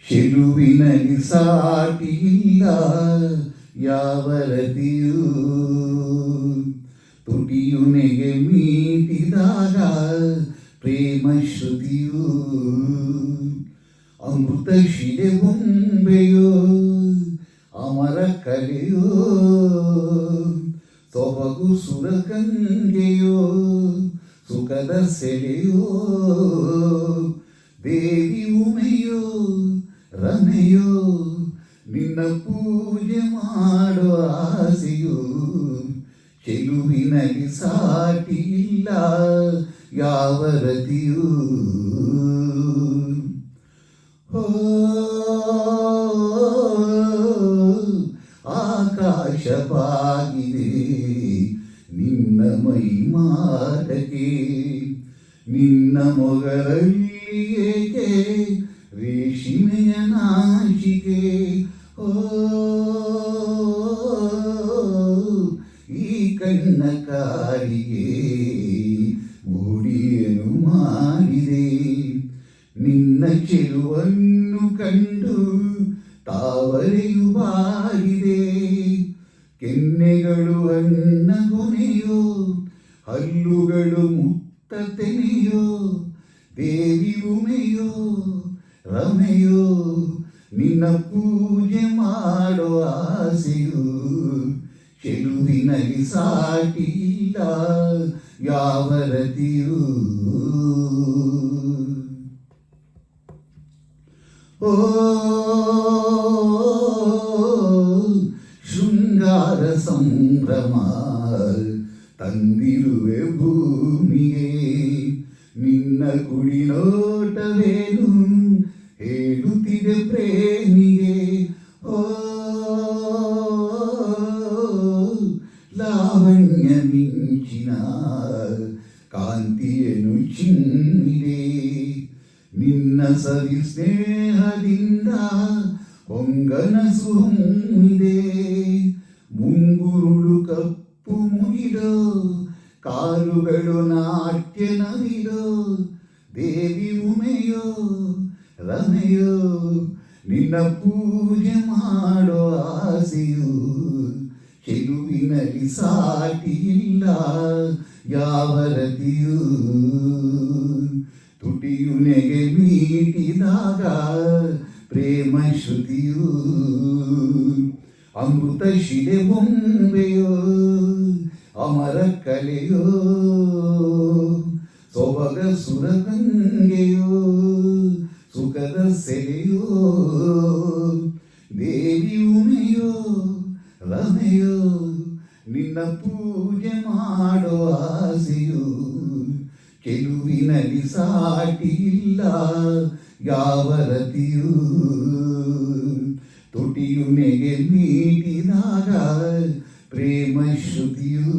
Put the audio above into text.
ಚೆಲುವಿನಲ್ಲಿ ಸಾಟಿಯಿಲ್ಲ ಯಾವರತಿಯೂ, ತುಟಿಯು ನೆಗೆ ಮೀಟಿದಾಗ ಪ್ರೇಮ ಶ್ರುತಿಯು, ಅಮೃತ ಶಿಲೆ ಬೊಂಬೆಯೋ ಅಮರ ಕಲೆಯೋ, ಸೊಬಗು ಸುರಗಂಗೆಯೋ ಸುಖದ ಸೆಲೆಯೋ, ದೇವಿ ಉಮೆಯೋ ರಮೆಯೋ ನಿನ್ನ ಪೂಜೆ ಮಾಡೋ ಆಸೆಯೋ, ಚೆಲುವಿನಲ್ಲಿ ಸಾಟಿಯಿಲ್ಲ ಯಾವ ರತಿಯೂ. ಆಕಾಶ ಬಾಗಿದೆ ನಿನ್ನ ಮೈ ಮಾಟಕ್ಕೆ, ನಿನ್ನ ಮೊಗರಲ್ಲಿ ಏಕೆ ರೇಷ್ಮೆಯ ನಾಚಿಕೆ, ಈ ಕಣ್ಣ ಕಾರಿಗೆ ಮೂಡಿಯನು ಮಾಡಿದೆ, ನಿನ್ನ ಚೆಲುವನ್ನು ಕಂಡು ತಾವರೆಯು ಬಾಗಿದೆ, ಕೆನ್ನೆಗಳು ಅನ್ನಗೊನೆಯೋ ಹಲ್ಲುಗಳು ಮುತ್ತತೆನೆಯೋ, ದೇವಿ ಉಮೆಯೋ ರಮೆಯೋ ನಿನ್ನ ಪೂಜೆ ಮಾಡೋ ಆಸೆಯು, ಚೆಲುವಿನಲ್ಲಿ ಸಾಟಿಯಿಲ್ಲ ಯಾವ ರತಿಯೂ. ಓ ಶೃಂಗಾರ ಸಂಭ್ರಮ ತಂದಿರುವೆ ಭೂಮಿಗೆ, ನಿನ್ನ ಕುಡಿನೋಟವೇನು ಹೇಳುತ್ತಿದೆ ಪ್ರೇಮಿಗೆ, ಓ ಲಾವಣ್ಯ ಮಿಂಚಿನ ಕಾಂತಿಯನ್ನು ಚಿಮ್ಮಿದೆ, ನಿನ್ನ ಸವಿ ಸ್ನೇಹದಿಂದ ಹೊಂಗನಸು ಹೊಮ್ಮಿದೆ, ಮುಂಗುರುಳು ಕಪ್ಪು ಮುಗಿದೋ ಕಾಲುಗಳು ನಾಟ್ಯ ನವಿದೋ, ದೇವಿ ಉಮೆಯೋ ರಮೆಯೋ ನಿನ್ನ ಪೂಜೆ ಮಾಡೋ ಆಸೆಯು, ಚೆಲುವಿನಲ್ಲಿ ಸಾಟಿಯಿಲ್ಲ ಯಾವ ರತಿಯೂ, ತುಟಿಯು ನೆಗೆ ಮೀಟಿದಾಗ ಪ್ರೇಮ ಶ್ರುತಿಯು, ಅಮೃತ ಶಿಲೆ ಬೊಂಬೆಯೋ ಅಮರ ಕಲೆಯೋ, ಸೊಬಗ ಸುರಗಂಗೆಯೋ ಸುಖದ ಸೆಲೆಯೋ, ದೇವಿ ಉಮೆಯೋ ರಮೆಯೋ ನಿನ್ನ ಪೂಜೆ ಮಾಡೋ ಆಸೆಯು, ಚೆಲುವಿನಲ್ಲಿ ಸಾಟಿಯಿಲ್ಲ ಯಾವ ರತಿಯೂ, ತುಟಿಯು ನೆಗೆ ಮೀಟಿದಾಗ ಪ್ರೇಮ ಶ್ರುತಿಯೂ.